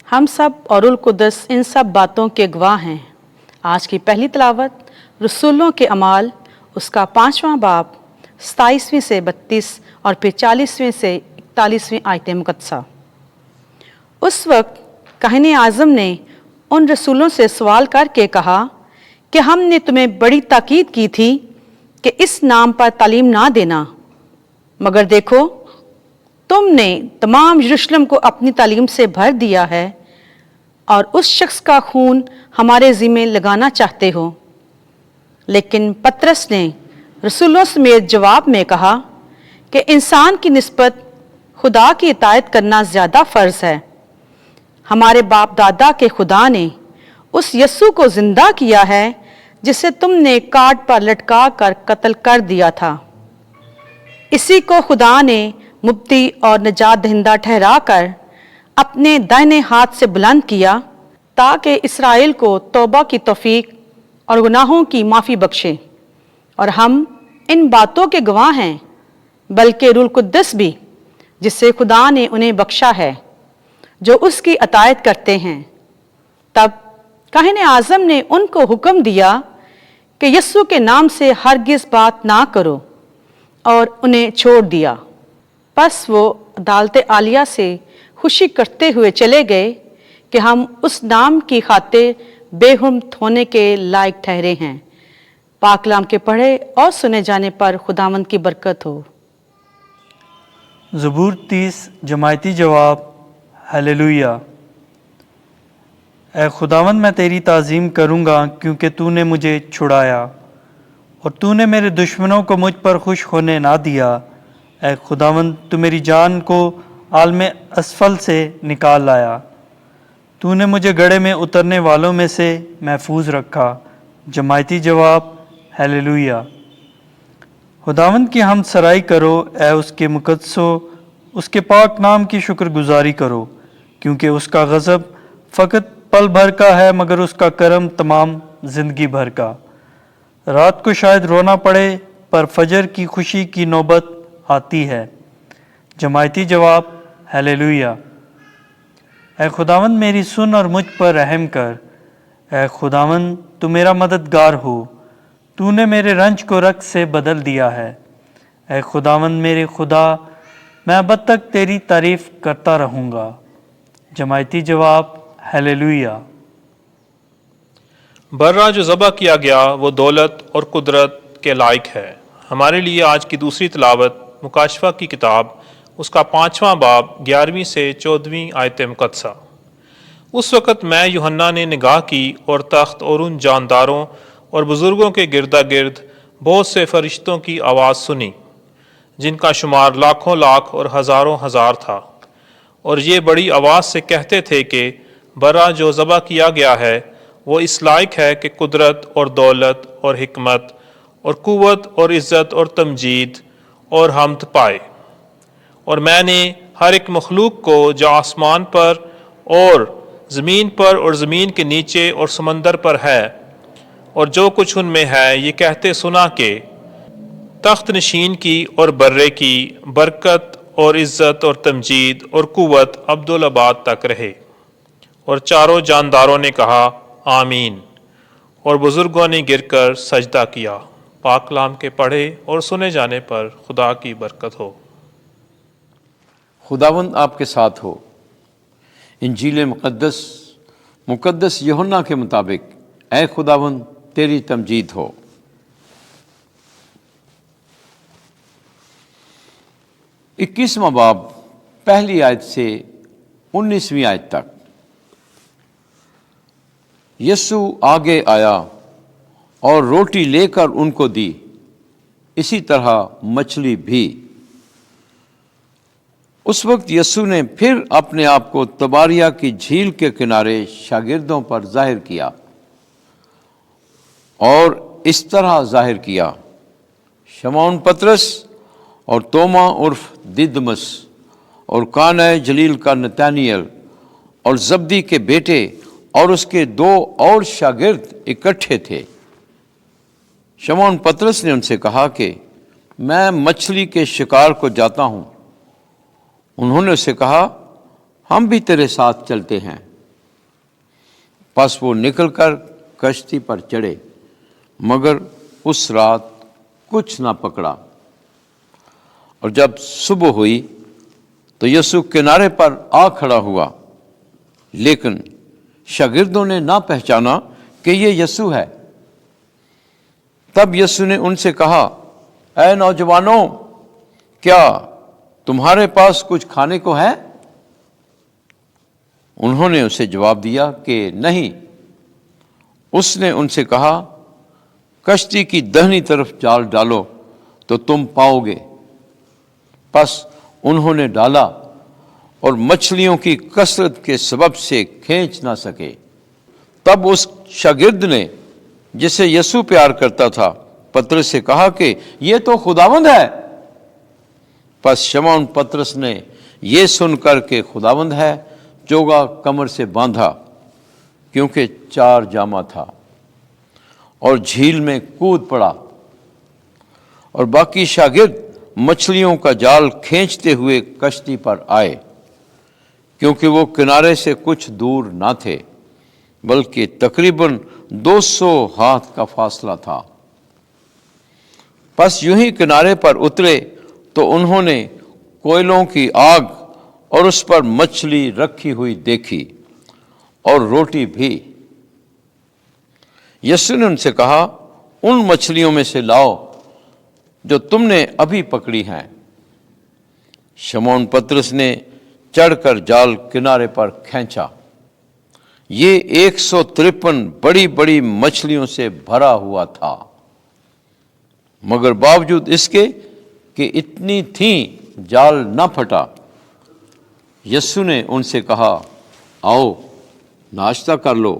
हम सब और रुल कुद्दस इन सब बातों के गवाह हैं। आज की पहली तिलावत रसूलों के अमाल उसका 5वां बाब 27वीं से 32 और फिर 40वीं से 41वीं आयत मुकद्दसा। उस वक्त काहिन आज़म ने उन रसूलों से सवाल करके कहा कि हमने तुम्हें बड़ी ताकीद की थी कि इस नाम पर तालीम ना देना, मगर देखो तुमने तमाम यरूशलेम को अपनी तालीम से भर दिया है और उस शख्स का खून हमारे ज़िम्मे लगाना चाहते हो। लेकिन पतरस ने रसूलों समेत जवाब में कहा कि इंसान की निस्बत खुदा की इतायत करना ज़्यादा फ़र्ज़ है। हमारे बाप दादा के खुदा ने उस यस्सु को ज़िंदा किया है जिसे तुमने काट पर लटका कर कत्ल कर दिया था। इसी को खुदा ने मुफ्ती और निजात दहिंदा ठहरा कर अपने दाहिने हाथ से बुलंद किया ताकि इसराइल को तौबा की तौफीक और गुनाहों की माफ़ी बख्शे। और हम इन बातों के गवाह हैं, बल्कि रूह कुद्दस भी जिससे खुदा ने उन्हें बख्शा है जो उसकी अतायत करते हैं। तब काहिन आज़म ने उनको हुक्म दिया कि यस्सु के नाम से हरगिज़ बात ना करो और उन्हें छोड़ दिया। बस वो अदालत आलिया से खुशी करते हुए चले गए कि हम उस नाम की खातिर बेहुर्मत होने के लायक ठहरे हैं। पाक कलाम के पढ़े और सुने जाने पर खुदावंद की बरकत हो। ज़बूर 30 जमायती जवाब। हालेलुया। ऐ खुदावंद मैं तेरी ताज़ीम करूँगा क्योंकि तूने मुझे छुड़ाया और तूने मेरे दुश्मनों को मुझ पर खुश होने ना दिया। ऐ खुदावंद तू मेरी जान को आलमे असफल से निकाल लाया। तूने मुझे गड्ढे में उतरने वालों में से महफूज रखा। जमायती जवाब। हालेलुया। खुदावंद की हम सराई करो, ऐ उसके मुकद्दसों, उसके पाक नाम की शुक्रगुजारी करो, क्योंकि उसका गज़ब फ़कत पल भर का है मगर उसका करम तमाम ज़िंदगी भर का। रात को शायद रोना पड़े पर फजर की खुशी की नौबत आती है। जमायती जवाब। हालेलुया। ऐ खुदावंद मेरी सुन और मुझ पर रहम कर। ऐ खुदावंद तू मेरा मददगार हो, तूने मेरे रंज को रक्त से बदल दिया है। ऐ खुदावंद मेरे खुदा, मैं अब तक तेरी तारीफ़ करता रहूँगा। जमायती जवाब। हालेलुया। बर्रा जो ज़बह किया गया वो दौलत और कुदरत के लायक है। हमारे लिए आज की दूसरी तिलावत मुकाशफा की किताब उसका 5वां बाब 11वीं से 14वीं आयत मुकद्दसा। उस वक़्त मैं यूहन्ना ने निगाह की और तख्त और उन जानदारों और बुज़ुर्गों के गिरदा गिर्द बहुत से फरिश्तों की आवाज़ सुनी, जिनका शुमार लाखों लाख और हज़ारों हज़ार था, और ये बड़ी आवाज़ से कहते थे कि बर्रा जो ज़बह किया गया है वो इस लायक है कि कुदरत और दौलत और हिकमत और कुव्वत और इज़्ज़त और तमजीद और हम्द पाए। और मैंने हर एक मखलूक को जो आसमान पर और ज़मीन पर और ज़मीन के नीचे और समंदर पर है और जो कुछ उनमें है, ये कहते सुना कि तख्त नशीन की और बर्रे की बरकत और इज़्ज़त और तमजीद और कुव्वत अब्दुल-अबाद तक रहे। और चारों जानदारों ने कहा आमीन, और बुज़ुर्गों ने गिरकर सजदा किया। पाक कलाम के पढ़े और सुने जाने पर खुदा की बरकत हो। खुदावंद आपके साथ हो। इंजील मुकद्दस यूहन्ना के मुताबिक ऐ खुदावंद तेरी तमजीद हो। इक्कीसवां बाब पहली आयत से 19वीं आयत तक। यस्सु आगे आया और रोटी लेकर उनको दी, इसी तरह मछली भी। उस वक्त यस्सु ने फिर अपने आप को तबारिया की झील के किनारे शागिर्दों पर जाहिर किया और इस तरह जाहिर किया। शमौन पतरस और तोमा उर्फ दिदमस और काना जलील का नतानियल और जब्दी के बेटे और उसके 2 और शागिर्द इकट्ठे थे। शमौन पतरस ने उनसे कहा कि मैं मछली के शिकार को जाता हूँ। उन्होंने उससे कहा हम भी तेरे साथ चलते हैं। پس وہ نکل کر کشتی پر چڑھے، مگر اس رات کچھ نہ پکڑا۔ اور جب صبح ہوئی تو یسوع کنارے پر آ کھڑا ہوا، لیکن شاگردوں نے نہ پہچانا کہ یہ یسوع ہے۔ تب یسوع نے ان سے کہا، اے نوجوانوں، کیا تمہارے پاس کچھ کھانے کو ہے؟ انہوں نے اسے جواب دیا کہ نہیں۔ اس نے ان سے کہا، کشتی کی دہنی طرف جال ڈالو تو تم پاؤ گے۔ پس انہوں نے ڈالا اور مچھلیوں کی کثرت کے سبب سے کھینچ نہ سکے۔ تب اس شاگرد نے جسے یسوع پیار کرتا تھا پترس سے کہا کہ یہ تو خداوند ہے۔ پس شمعون پترس نے یہ سن کر کہ خداوند ہے چوگا کمر سے باندھا، کیونکہ 4 جامہ تھا، اور جھیل میں کود پڑا۔ اور باقی شاگرد مچھلیوں کا جال کھینچتے ہوئے کشتی پر آئے، کیونکہ وہ کنارے سے کچھ دور نہ تھے، بلکہ تقریباً 200 ہاتھ کا فاصلہ تھا۔ پس یوں ہی کنارے پر اترے تو انہوں نے کوئلوں کی آگ اور اس پر مچھلی رکھی ہوئی دیکھی، اور روٹی بھی۔ یسوع نے ان سے کہا، ان مچھلیوں میں سے لاؤ جو تم نے ابھی پکڑی ہیں۔ شمعون پترس نے چڑھ کر جال کنارے پر کھینچا۔ یہ 153 بڑی بڑی مچھلیوں سے بھرا ہوا تھا، مگر باوجود اس کے کہ اتنی تھیں جال نہ پھٹا۔ یسوع نے ان سے کہا، آؤ ناشتہ کر لو۔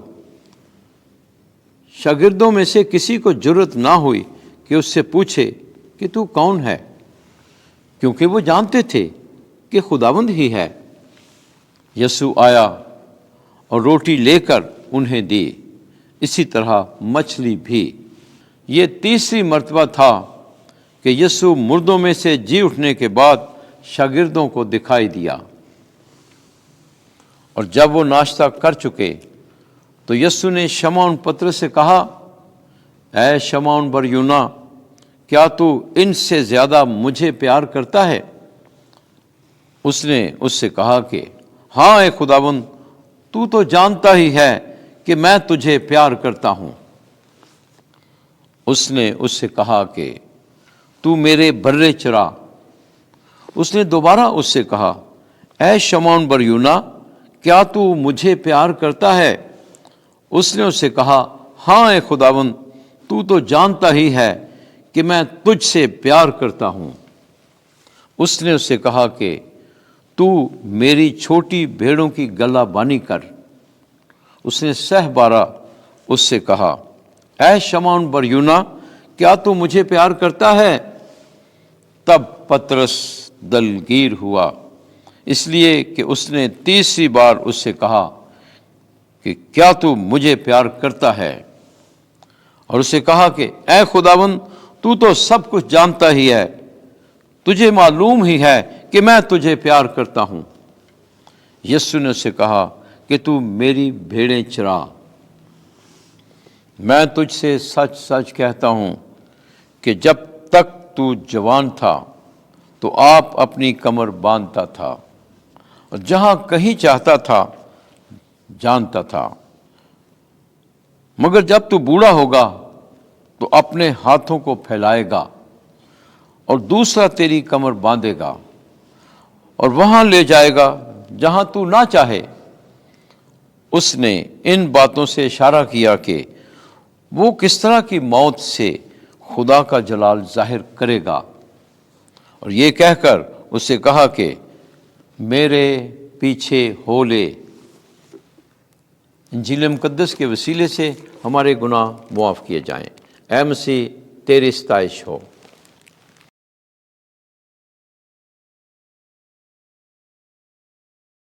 شاگردوں میں سے کسی کو جرأت نہ ہوئی کہ اس سے پوچھے کہ تو کون ہے، کیونکہ وہ جانتے تھے کہ خداوند ہی ہے۔ یسوع آیا اور روٹی لے کر انہیں دی، اسی طرح مچھلی بھی۔ یہ 3ری مرتبہ تھا کہ یسوع مردوں میں سے جی اٹھنے کے بعد شاگردوں کو دکھائی دیا۔ اور جب وہ ناشتہ کر چکے تو یسوع نے شمعون پترس سے کہا، اے شمعون بر یونا، کیا تو ان سے زیادہ مجھے پیار کرتا ہے؟ اس نے اس سے کہا کہ ہاں اے خداوند، تو جانتا ہی ہے کہ میں تجھے پیار کرتا ہوں۔ اس نے اس سے کہا کہ تو میرے بھرے چرا۔ اس نے دوبارہ اس سے کہا، اے شمعون بر یونا، کیا تو مجھے پیار کرتا ہے؟ اس نے اس سے کہا، ہاں اے خداوند، تو جانتا ہی ہے کہ میں تجھ سے پیار کرتا ہوں۔ اس نے اس سے کہا کہ تو میری چھوٹی بھیڑوں کی گلہ بانی کر۔ اس نے 6 بارہ اس سے کہا، اے شمعون بر یونا، کیا تو مجھے پیار کرتا ہے؟ تب پترس دلگیر ہوا، اس لیے کہ اس نے 3ری بار اس سے کہا کہ کیا تو مجھے پیار کرتا ہے؟ اور اسے کہا کہ اے خداوند، تو سب کچھ جانتا ہی ہے، تجھے معلوم ہی ہے کہ میں تجھے پیار کرتا ہوں۔ یسوع نے اسے کہا کہ تو میری بھیڑیں چرا۔ میں تجھ سے سچ سچ کہتا ہوں کہ جب تک تو جوان تھا تو آپ اپنی کمر باندھتا تھا اور جہاں کہیں چاہتا تھا جانتا تھا، مگر جب تو بوڑھا ہوگا تو اپنے ہاتھوں کو پھیلائے گا اور دوسرا تیری کمر باندھے گا اور وہاں لے جائے گا جہاں تو نہ چاہے۔ اس نے ان باتوں سے اشارہ کیا کہ وہ کس طرح کی موت سے خدا کا جلال ظاہر کرے گا، اور یہ کہہ کر اس سے کہا کہ میرے پیچھے ہو لے۔ انجیل مقدس کے وسیلے سے ہمارے گناہ معاف کیے جائیں۔ اے مسیح، تیری ستائش ہو۔